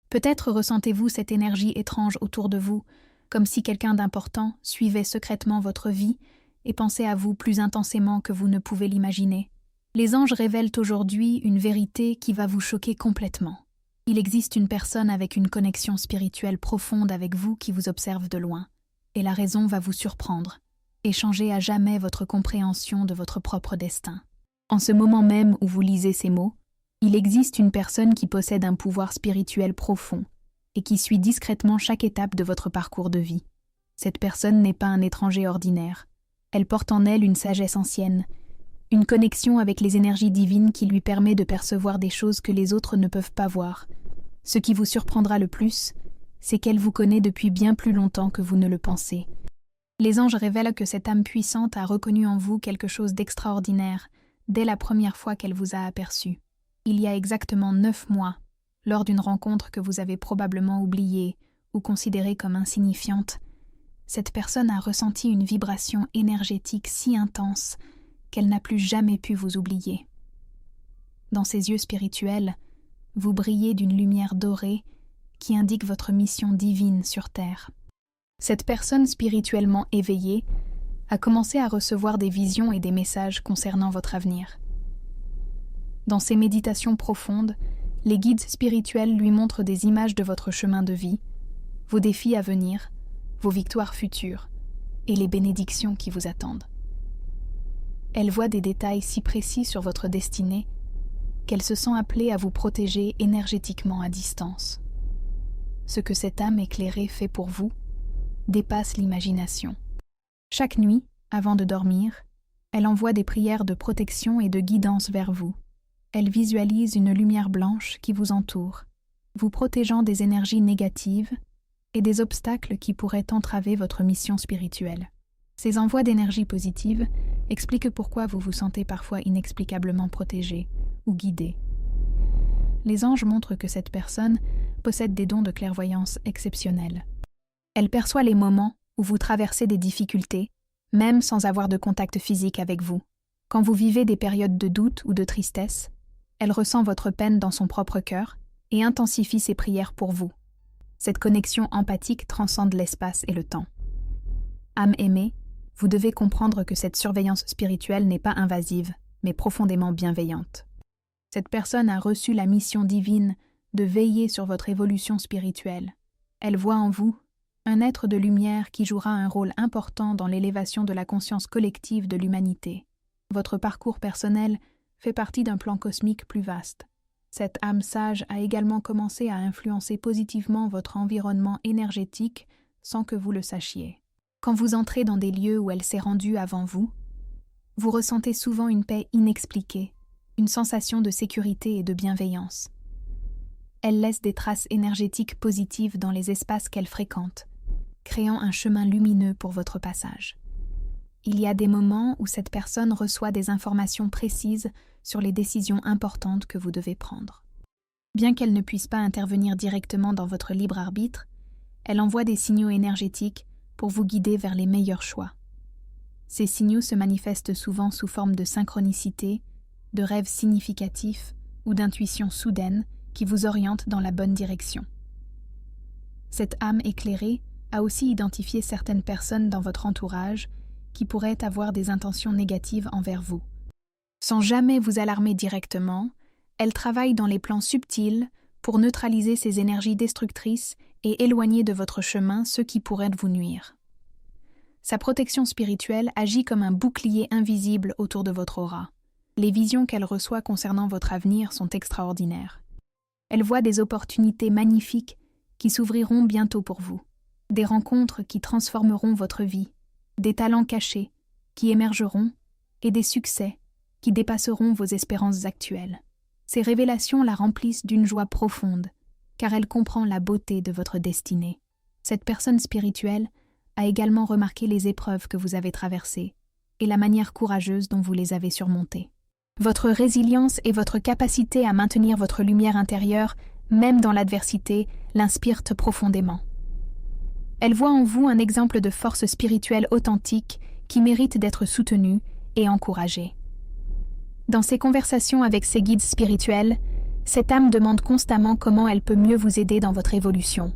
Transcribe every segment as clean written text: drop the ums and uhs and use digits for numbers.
Peut-être ressentez-vous cette énergie étrange autour de vous, comme si quelqu'un d'important suivait secrètement votre vie et pensait à vous plus intensément que vous ne pouvez l'imaginer. Les anges révèlent aujourd'hui une vérité qui va vous choquer complètement. Il existe une personne avec une connexion spirituelle profonde avec vous qui vous observe de loin, et la raison va vous surprendre et changer à jamais votre compréhension de votre propre destin. En ce moment même où vous lisez ces mots, il existe une personne qui possède un pouvoir spirituel profond et qui suit discrètement chaque étape de votre parcours de vie. Cette personne n'est pas un étranger ordinaire. Elle porte en elle une sagesse ancienne, une connexion avec les énergies divines qui lui permet de percevoir des choses que les autres ne peuvent pas voir. Ce qui vous surprendra le plus, c'est qu'elle vous connaît depuis bien plus longtemps que vous ne le pensez. Les anges révèlent que cette âme puissante a reconnu en vous quelque chose d'extraordinaire dès la première fois qu'elle vous a aperçu. Il y a exactement 9 mois, lors d'une rencontre que vous avez probablement oubliée ou considérée comme insignifiante, cette personne a ressenti une vibration énergétique si intense qu'elle n'a plus jamais pu vous oublier. Dans ses yeux spirituels, vous brillez d'une lumière dorée qui indique votre mission divine sur Terre. Cette personne spirituellement éveillée a commencé à recevoir des visions et des messages concernant votre avenir. Dans ses méditations profondes, les guides spirituels lui montrent des images de votre chemin de vie, vos défis à venir, vos victoires futures et les bénédictions qui vous attendent. Elle voit des détails si précis sur votre destinée qu'elle se sent appelée à vous protéger énergétiquement à distance. Ce que cette âme éclairée fait pour vous dépasse l'imagination. Chaque nuit, avant de dormir, elle envoie des prières de protection et de guidance vers vous. Elle visualise une lumière blanche qui vous entoure, vous protégeant des énergies négatives et des obstacles qui pourraient entraver votre mission spirituelle. Ces envois d'énergie positive expliquent pourquoi vous vous sentez parfois inexplicablement protégé ou guidé. Les anges montrent que cette personne possède des dons de clairvoyance exceptionnels. Elle perçoit les moments où vous traversez des difficultés, même sans avoir de contact physique avec vous. Quand vous vivez des périodes de doute ou de tristesse, elle ressent votre peine dans son propre cœur et intensifie ses prières pour vous. Cette connexion empathique transcende l'espace et le temps. Âme aimée, vous devez comprendre que cette surveillance spirituelle n'est pas invasive, mais profondément bienveillante. Cette personne a reçu la mission divine de veiller sur votre évolution spirituelle. Elle voit en vous un être de lumière qui jouera un rôle important dans l'élévation de la conscience collective de l'humanité. Votre parcours personnel fait partie d'un plan cosmique plus vaste. Cette âme sage a également commencé à influencer positivement votre environnement énergétique sans que vous le sachiez. Quand vous entrez dans des lieux où elle s'est rendue avant vous, vous ressentez souvent une paix inexpliquée, une sensation de sécurité et de bienveillance. Elle laisse des traces énergétiques positives dans les espaces qu'elle fréquente, créant un chemin lumineux pour votre passage. Il y a des moments où cette personne reçoit des informations précises sur les décisions importantes que vous devez prendre. Bien qu'elle ne puisse pas intervenir directement dans votre libre arbitre, elle envoie des signaux énergétiques pour vous guider vers les meilleurs choix. Ces signaux se manifestent souvent sous forme de synchronicité, de rêves significatifs ou d'intuitions soudaines qui vous orientent dans la bonne direction. Cette âme éclairée a aussi identifié certaines personnes dans votre entourage qui pourraient avoir des intentions négatives envers vous. Sans jamais vous alarmer directement, elle travaille dans les plans subtils pour neutraliser ces énergies destructrices et éloigner de votre chemin ceux qui pourraient vous nuire. Sa protection spirituelle agit comme un bouclier invisible autour de votre aura. Les visions qu'elle reçoit concernant votre avenir sont extraordinaires. Elle voit des opportunités magnifiques qui s'ouvriront bientôt pour vous, des rencontres qui transformeront votre vie, des talents cachés qui émergeront et des succès qui dépasseront vos espérances actuelles. Ces révélations la remplissent d'une joie profonde, car elle comprend la beauté de votre destinée. Cette personne spirituelle a également remarqué les épreuves que vous avez traversées et la manière courageuse dont vous les avez surmontées. Votre résilience et votre capacité à maintenir votre lumière intérieure, même dans l'adversité, l'inspirent profondément. Elle voit en vous un exemple de force spirituelle authentique qui mérite d'être soutenue et encouragée. Dans ses conversations avec ses guides spirituels, Cette âme demande constamment comment elle peut mieux vous aider dans votre évolution.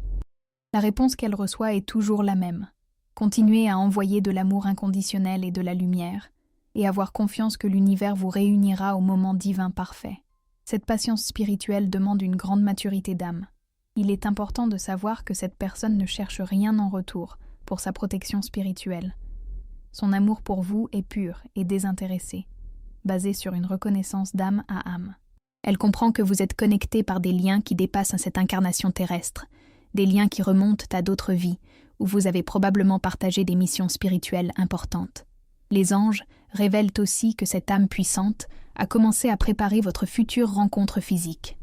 La réponse qu'elle reçoit est toujours la même. Continuez à envoyer de l'amour inconditionnel et de la lumière, et avoir confiance que l'univers vous réunira au moment divin parfait. Cette patience spirituelle demande une grande maturité d'âme. Il est important de savoir que cette personne ne cherche rien en retour pour sa protection spirituelle. Son amour pour vous est pur et désintéressé, basé sur une reconnaissance d'âme à âme. Elle comprend que vous êtes connecté par des liens qui dépassent cette incarnation terrestre, des liens qui remontent à d'autres vies, où vous avez probablement partagé des missions spirituelles importantes. Les anges révèlent aussi que cette âme puissante a commencé à préparer votre future rencontre physique.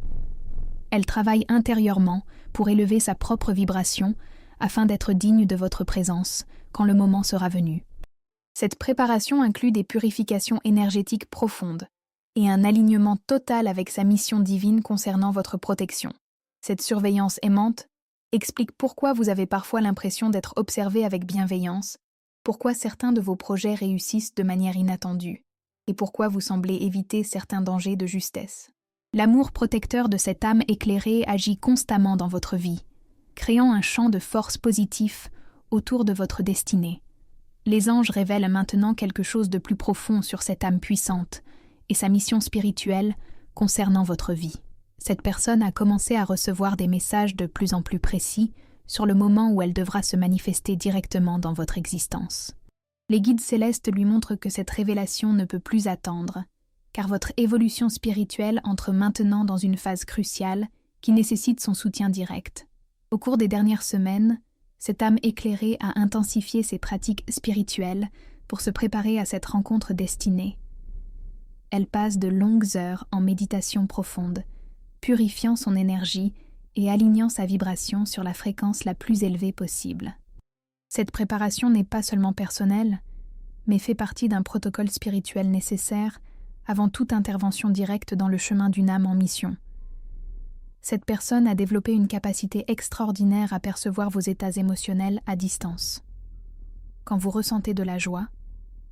Elle travaille intérieurement pour élever sa propre vibration afin d'être digne de votre présence quand le moment sera venu. Cette préparation inclut des purifications énergétiques profondes et un alignement total avec sa mission divine concernant votre protection. Cette surveillance aimante explique pourquoi vous avez parfois l'impression d'être observé avec bienveillance, pourquoi certains de vos projets réussissent de manière inattendue, et pourquoi vous semblez éviter certains dangers de justesse. L'amour protecteur de cette âme éclairée agit constamment dans votre vie, créant un champ de force positif autour de votre destinée. Les anges révèlent maintenant quelque chose de plus profond sur cette âme puissante et sa mission spirituelle concernant votre vie. Cette personne a commencé à recevoir des messages de plus en plus précis sur le moment où elle devra se manifester directement dans votre existence. Les guides célestes lui montrent que cette révélation ne peut plus attendre, car votre évolution spirituelle entre maintenant dans une phase cruciale qui nécessite son soutien direct. Au cours des dernières semaines, cette âme éclairée a intensifié ses pratiques spirituelles pour se préparer à cette rencontre destinée. Elle passe de longues heures en méditation profonde, purifiant son énergie et alignant sa vibration sur la fréquence la plus élevée possible. Cette préparation n'est pas seulement personnelle, mais fait partie d'un protocole spirituel nécessaire avant toute intervention directe dans le chemin d'une âme en mission. Cette personne a développé une capacité extraordinaire à percevoir vos états émotionnels à distance. Quand vous ressentez de la joie,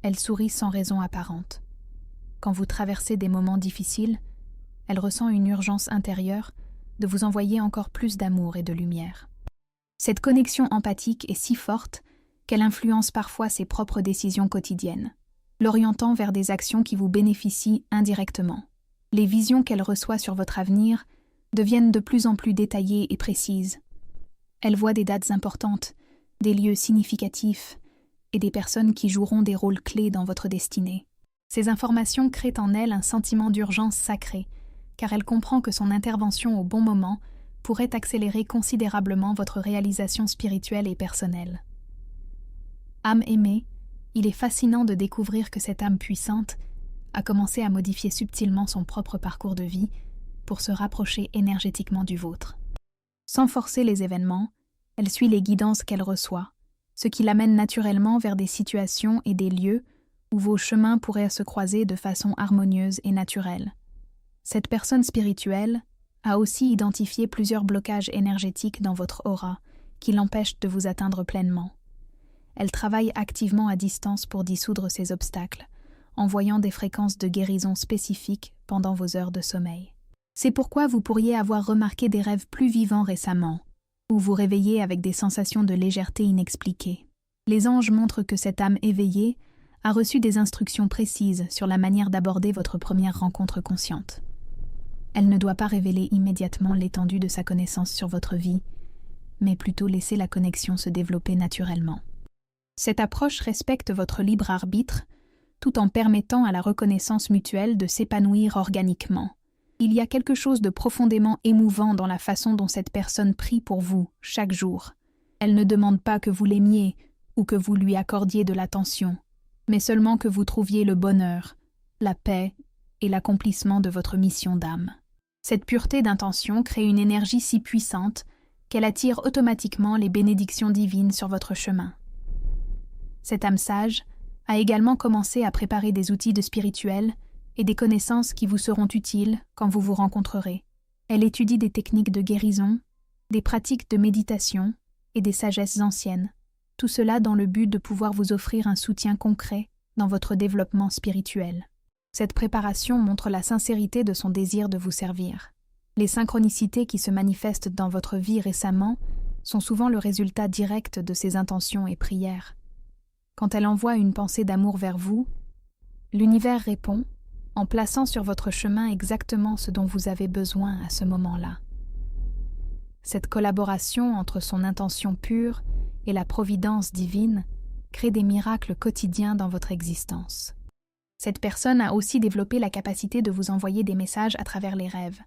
elle sourit sans raison apparente. Quand vous traversez des moments difficiles, elle ressent une urgence intérieure de vous envoyer encore plus d'amour et de lumière. Cette connexion empathique est si forte qu'elle influence parfois ses propres décisions quotidiennes, l'orientant vers des actions qui vous bénéficient indirectement. Les visions qu'elle reçoit sur votre avenir deviennent de plus en plus détaillées et précises. Elle voit des dates importantes, des lieux significatifs et des personnes qui joueront des rôles clés dans votre destinée. Ces informations créent en elle un sentiment d'urgence sacrée, car elle comprend que son intervention au bon moment pourrait accélérer considérablement votre réalisation spirituelle et personnelle. Âme aimée, il est fascinant de découvrir que cette âme puissante a commencé à modifier subtilement son propre parcours de vie pour se rapprocher énergétiquement du vôtre. Sans forcer les événements, elle suit les guidances qu'elle reçoit, ce qui l'amène naturellement vers des situations et des lieux où vos chemins pourraient se croiser de façon harmonieuse et naturelle. Cette personne spirituelle a aussi identifié plusieurs blocages énergétiques dans votre aura qui l'empêchent de vous atteindre pleinement. Elle travaille activement à distance pour dissoudre ces obstacles, envoyant des fréquences de guérison spécifiques pendant vos heures de sommeil. C'est pourquoi vous pourriez avoir remarqué des rêves plus vivants récemment, ou vous réveiller avec des sensations de légèreté inexpliquées. Les anges montrent que cette âme éveillée a reçu des instructions précises sur la manière d'aborder votre première rencontre consciente. Elle ne doit pas révéler immédiatement l'étendue de sa connaissance sur votre vie, mais plutôt laisser la connexion se développer naturellement. Cette approche respecte votre libre arbitre, tout en permettant à la reconnaissance mutuelle de s'épanouir organiquement. Il y a quelque chose de profondément émouvant dans la façon dont cette personne prie pour vous, chaque jour. Elle ne demande pas que vous l'aimiez ou que vous lui accordiez de l'attention, mais seulement que vous trouviez le bonheur, la paix et l'accomplissement de votre mission d'âme. Cette pureté d'intention crée une énergie si puissante qu'elle attire automatiquement les bénédictions divines sur votre chemin. Cette âme sage a également commencé à préparer des outils de spirituel et des connaissances qui vous seront utiles quand vous vous rencontrerez. Elle étudie des techniques de guérison, des pratiques de méditation et des sagesses anciennes, tout cela dans le but de pouvoir vous offrir un soutien concret dans votre développement spirituel. Cette préparation montre la sincérité de son désir de vous servir. Les synchronicités qui se manifestent dans votre vie récemment sont souvent le résultat direct de ces intentions et prières. Quand elle envoie une pensée d'amour vers vous, l'univers répond en plaçant sur votre chemin exactement ce dont vous avez besoin à ce moment-là. Cette collaboration entre son intention pure et la providence divine crée des miracles quotidiens dans votre existence. Cette personne a aussi développé la capacité de vous envoyer des messages à travers les rêves.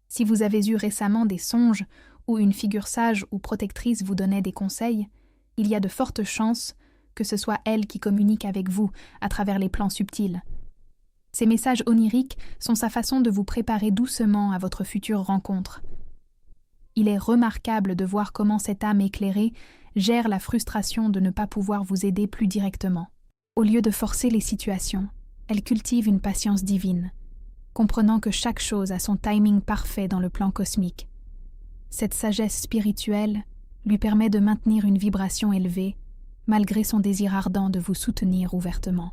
Si vous avez eu récemment des songes où une figure sage ou protectrice vous donnait des conseils, il y a de fortes chances que ce soit elle qui communique avec vous à travers les plans subtils. Ces messages oniriques sont sa façon de vous préparer doucement à votre future rencontre. Il est remarquable de voir comment cette âme éclairée gère la frustration de ne pas pouvoir vous aider plus directement. Au lieu de forcer les situations, elle cultive une patience divine, comprenant que chaque chose a son timing parfait dans le plan cosmique. Cette sagesse spirituelle lui permet de maintenir une vibration élevée, malgré son désir ardent de vous soutenir ouvertement.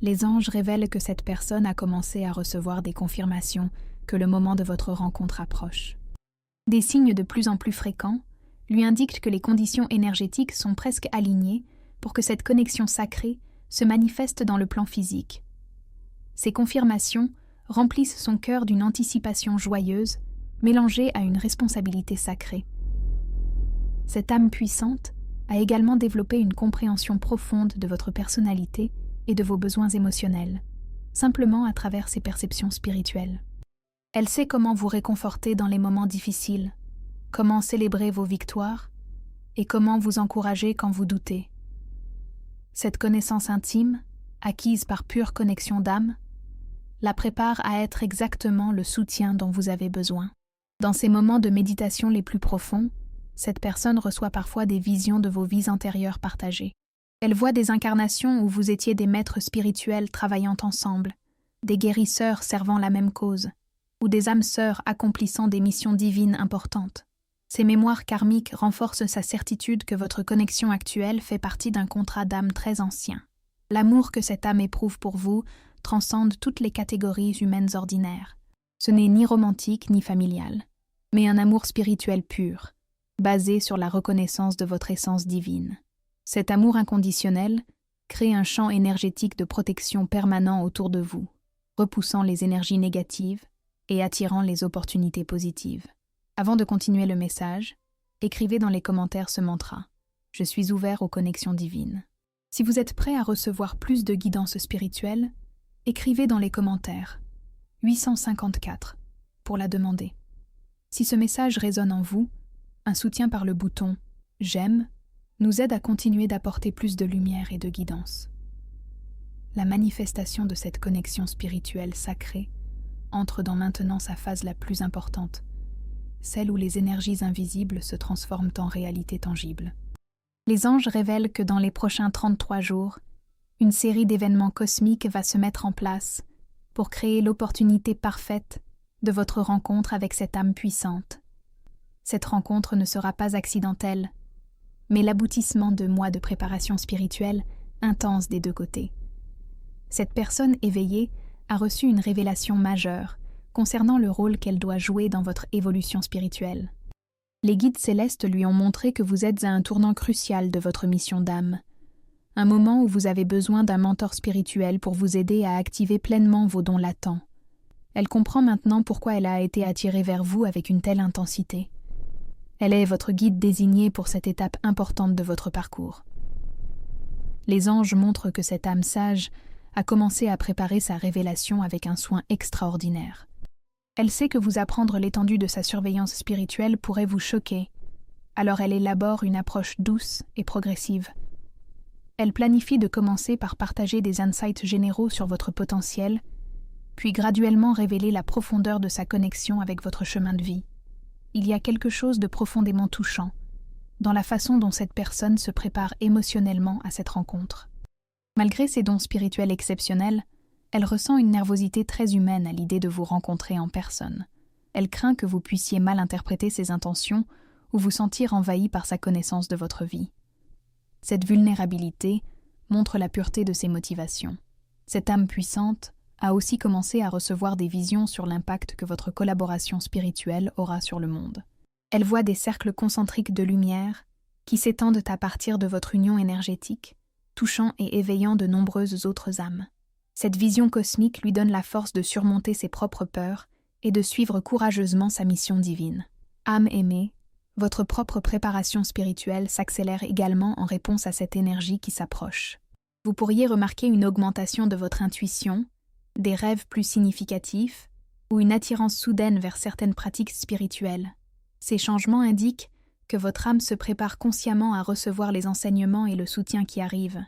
Les anges révèlent que cette personne a commencé à recevoir des confirmations que le moment de votre rencontre approche. Des signes de plus en plus fréquents lui indiquent que les conditions énergétiques sont presque alignées pour que cette connexion sacrée se manifeste dans le plan physique. Ces confirmations remplissent son cœur d'une anticipation joyeuse, mélangée à une responsabilité sacrée. Cette âme puissante a également développé une compréhension profonde de votre personnalité et de vos besoins émotionnels, simplement à travers ses perceptions spirituelles. Elle sait comment vous réconforter dans les moments difficiles, comment célébrer vos victoires et comment vous encourager quand vous doutez. Cette connaissance intime, acquise par pure connexion d'âme, la prépare à être exactement le soutien dont vous avez besoin. Dans ces moments de méditation les plus profonds, cette personne reçoit parfois des visions de vos vies antérieures partagées. Elle voit des incarnations où vous étiez des maîtres spirituels travaillant ensemble, des guérisseurs servant la même cause, ou des âmes sœurs accomplissant des missions divines importantes. Ces mémoires karmiques renforcent sa certitude que votre connexion actuelle fait partie d'un contrat d'âme très ancien. L'amour que cette âme éprouve pour vous transcende toutes les catégories humaines ordinaires. Ce n'est ni romantique ni familial, mais un amour spirituel pur, basé sur la reconnaissance de votre essence divine. Cet amour inconditionnel crée un champ énergétique de protection permanent autour de vous, repoussant les énergies négatives et attirant les opportunités positives. Avant de continuer le message, écrivez dans les commentaires ce mantra « Je suis ouvert aux connexions divines ». Si vous êtes prêt à recevoir plus de guidance spirituelle, écrivez dans les commentaires 854 pour la demander. Si ce message résonne en vous, un soutien par le bouton « J'aime » nous aide à continuer d'apporter plus de lumière et de guidance. La manifestation de cette connexion spirituelle sacrée entre dans maintenant sa phase la plus importante, celle où les énergies invisibles se transforment en réalité tangible. Les anges révèlent que dans les prochains 33 jours, une série d'événements cosmiques va se mettre en place pour créer l'opportunité parfaite de votre rencontre avec cette âme puissante. Cette rencontre ne sera pas accidentelle, mais l'aboutissement de mois de préparation spirituelle intense des deux côtés. Cette personne éveillée a reçu une révélation majeure concernant le rôle qu'elle doit jouer dans votre évolution spirituelle. Les guides célestes lui ont montré que vous êtes à un tournant crucial de votre mission d'âme, un moment où vous avez besoin d'un mentor spirituel pour vous aider à activer pleinement vos dons latents. Elle comprend maintenant pourquoi elle a été attirée vers vous avec une telle intensité. Elle est votre guide désigné pour cette étape importante de votre parcours. Les anges montrent que cette âme sage a commencé à préparer sa révélation avec un soin extraordinaire. Elle sait que vous apprendre l'étendue de sa surveillance spirituelle pourrait vous choquer, alors elle élabore une approche douce et progressive. Elle planifie de commencer par partager des insights généraux sur votre potentiel, puis graduellement révéler la profondeur de sa connexion avec votre chemin de vie. Il y a quelque chose de profondément touchant dans la façon dont cette personne se prépare émotionnellement à cette rencontre. Malgré ses dons spirituels exceptionnels, elle ressent une nervosité très humaine à l'idée de vous rencontrer en personne. Elle craint que vous puissiez mal interpréter ses intentions ou vous sentir envahi par sa connaissance de votre vie. Cette vulnérabilité montre la pureté de ses motivations. Cette âme puissante a aussi commencé à recevoir des visions sur l'impact que votre collaboration spirituelle aura sur le monde. Elle voit des cercles concentriques de lumière qui s'étendent à partir de votre union énergétique, touchant et éveillant de nombreuses autres âmes. Cette vision cosmique lui donne la force de surmonter ses propres peurs et de suivre courageusement sa mission divine. Âme aimée, votre propre préparation spirituelle s'accélère également en réponse à cette énergie qui s'approche. Vous pourriez remarquer une augmentation de votre intuition, des rêves plus significatifs ou une attirance soudaine vers certaines pratiques spirituelles. Ces changements indiquent que votre âme se prépare consciemment à recevoir les enseignements et le soutien qui arrivent.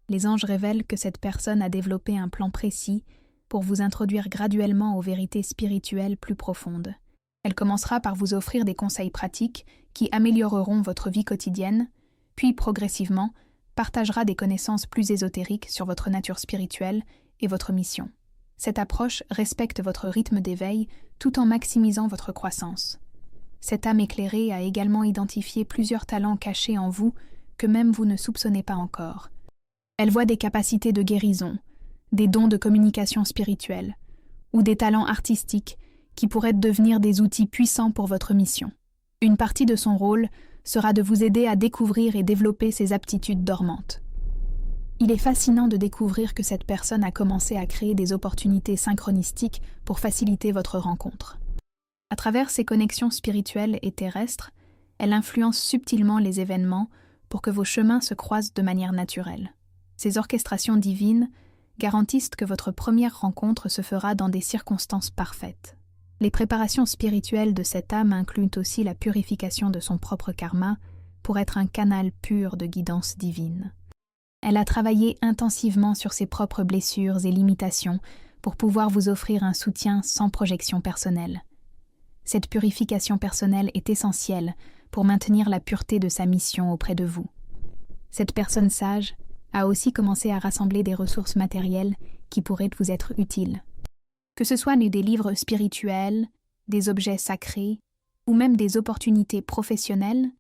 Les anges révèlent que cette personne a développé un plan précis pour vous introduire graduellement aux vérités spirituelles plus profondes. Elle commencera par vous offrir des conseils pratiques qui amélioreront votre vie quotidienne, puis progressivement partagera des connaissances plus ésotériques sur votre nature spirituelle et votre mission. Cette approche respecte votre rythme d'éveil tout en maximisant votre croissance. Cette âme éclairée a également identifié plusieurs talents cachés en vous que même vous ne soupçonnez pas encore. Elle voit des capacités de guérison, des dons de communication spirituelle ou des talents artistiques qui pourraient devenir des outils puissants pour votre mission. Une partie de son rôle sera de vous aider à découvrir et développer ces aptitudes dormantes. Il est fascinant de découvrir que cette personne a commencé à créer des opportunités synchronistiques pour faciliter votre rencontre. À travers ses connexions spirituelles et terrestres, elle influence subtilement les événements pour que vos chemins se croisent de manière naturelle. Ces orchestrations divines garantissent que votre première rencontre se fera dans des circonstances parfaites. Les préparations spirituelles de cette âme incluent aussi la purification de son propre karma pour être un canal pur de guidance divine. Elle a travaillé intensivement sur ses propres blessures et limitations pour pouvoir vous offrir un soutien sans projection personnelle. Cette purification personnelle est essentielle pour maintenir la pureté de sa mission auprès de vous. Cette personne sage a aussi commencé à rassembler des ressources matérielles qui pourraient vous être utiles. Que ce soit des livres spirituels, des objets sacrés ou même des opportunités professionnelles,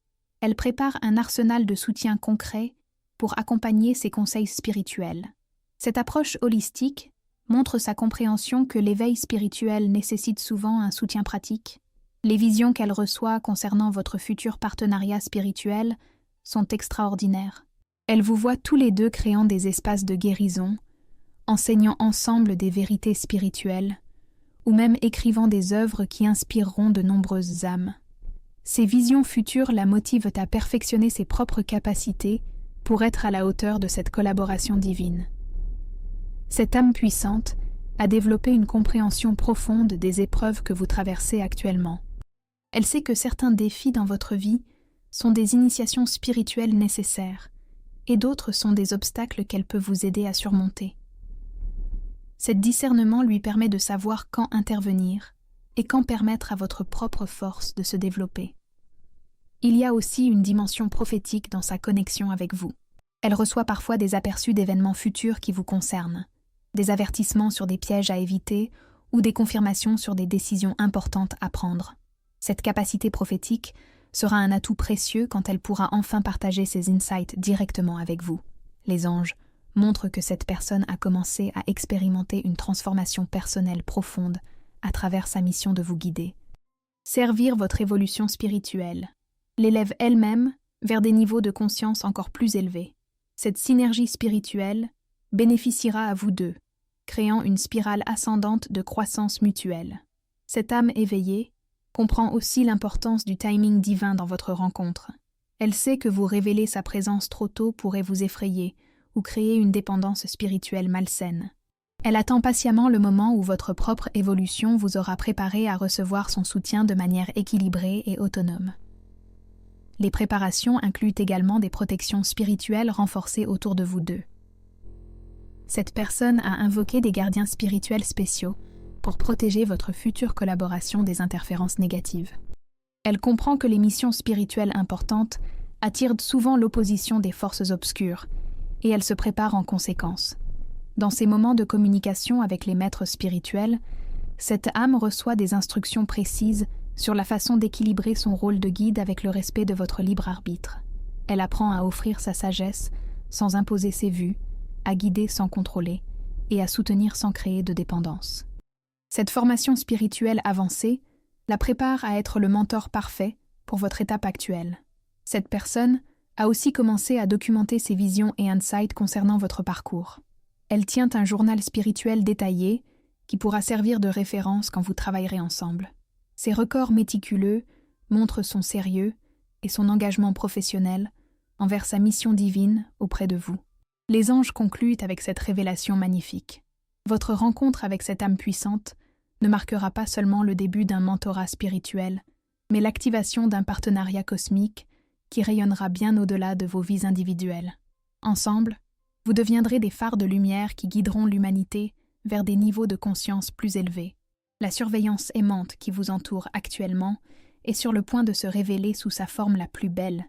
elle prépare un arsenal de soutien concret pour accompagner ses conseils spirituels. Cette approche holistique montre sa compréhension que l'éveil spirituel nécessite souvent un soutien pratique. Les visions qu'elle reçoit concernant votre futur partenariat spirituel sont extraordinaires. Elle vous voit tous les deux créant des espaces de guérison, enseignant ensemble des vérités spirituelles, ou même écrivant des œuvres qui inspireront de nombreuses âmes. Ces visions futures la motivent à perfectionner ses propres capacités pour être à la hauteur de cette collaboration divine. Cette âme puissante a développé une compréhension profonde des épreuves que vous traversez actuellement. Elle sait que certains défis dans votre vie sont des initiations spirituelles nécessaires, et d'autres sont des obstacles qu'elle peut vous aider à surmonter. Cet discernement lui permet de savoir quand intervenir et quand permettre à votre propre force de se développer. Il y a aussi une dimension prophétique dans sa connexion avec vous. Elle reçoit parfois des aperçus d'événements futurs qui vous concernent, des avertissements sur des pièges à éviter ou des confirmations sur des décisions importantes à prendre. Cette capacité prophétique sera un atout précieux quand elle pourra enfin partager ses insights directement avec vous. Les anges montrent que cette personne a commencé à expérimenter une transformation personnelle profonde à travers sa mission de vous guider. Servir votre évolution spirituelle l'élève elle-même vers des niveaux de conscience encore plus élevés. Cette synergie spirituelle bénéficiera à vous deux, créant une spirale ascendante de croissance mutuelle. Cette âme éveillée comprend aussi l'importance du timing divin dans votre rencontre. Elle sait que vous révéler sa présence trop tôt pourrait vous effrayer ou créer une dépendance spirituelle malsaine. Elle attend patiemment le moment où votre propre évolution vous aura préparé à recevoir son soutien de manière équilibrée et autonome. Les préparations incluent également des protections spirituelles renforcées autour de vous deux. Cette personne a invoqué des gardiens spirituels spéciaux pour protéger votre future collaboration des interférences négatives. Elle comprend que les missions spirituelles importantes attirent souvent l'opposition des forces obscures, et elle se prépare en conséquence. Dans ces moments de communication avec les maîtres spirituels, cette âme reçoit des instructions précises sur la façon d'équilibrer son rôle de guide avec le respect de votre libre arbitre. Elle apprend à offrir sa sagesse sans imposer ses vues, à guider sans contrôler, et à soutenir sans créer de dépendance. Cette formation spirituelle avancée la prépare à être le mentor parfait pour votre étape actuelle. Cette personne a aussi commencé à documenter ses visions et insights concernant votre parcours. Elle tient un journal spirituel détaillé qui pourra servir de référence quand vous travaillerez ensemble. Ses records méticuleux montrent son sérieux et son engagement professionnel envers sa mission divine auprès de vous. Les anges concluent avec cette révélation magnifique. Votre rencontre avec cette âme puissante ne marquera pas seulement le début d'un mentorat spirituel, mais l'activation d'un partenariat cosmique qui rayonnera bien au-delà de vos vies individuelles. Ensemble, vous deviendrez des phares de lumière qui guideront l'humanité vers des niveaux de conscience plus élevés. La surveillance aimante qui vous entoure actuellement est sur le point de se révéler sous sa forme la plus belle,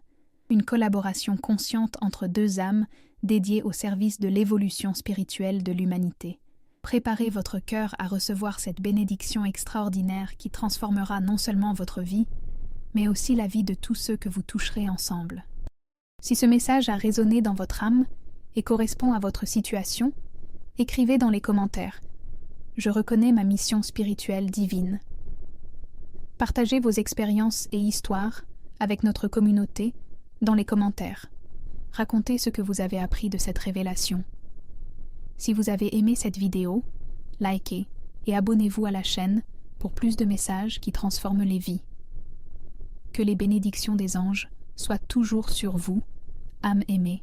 une collaboration consciente entre deux âmes dédiées au service de l'évolution spirituelle de l'humanité. Préparez votre cœur à recevoir cette bénédiction extraordinaire qui transformera non seulement votre vie, mais aussi la vie de tous ceux que vous toucherez ensemble. Si ce message a résonné dans votre âme et correspond à votre situation, écrivez dans les commentaires « Je reconnais ma mission spirituelle divine ». Partagez vos expériences et histoires avec notre communauté dans les commentaires. Racontez ce que vous avez appris de cette révélation. Si vous avez aimé cette vidéo, likez et abonnez-vous à la chaîne pour plus de messages qui transforment les vies. Que les bénédictions des anges soient toujours sur vous, âme aimée.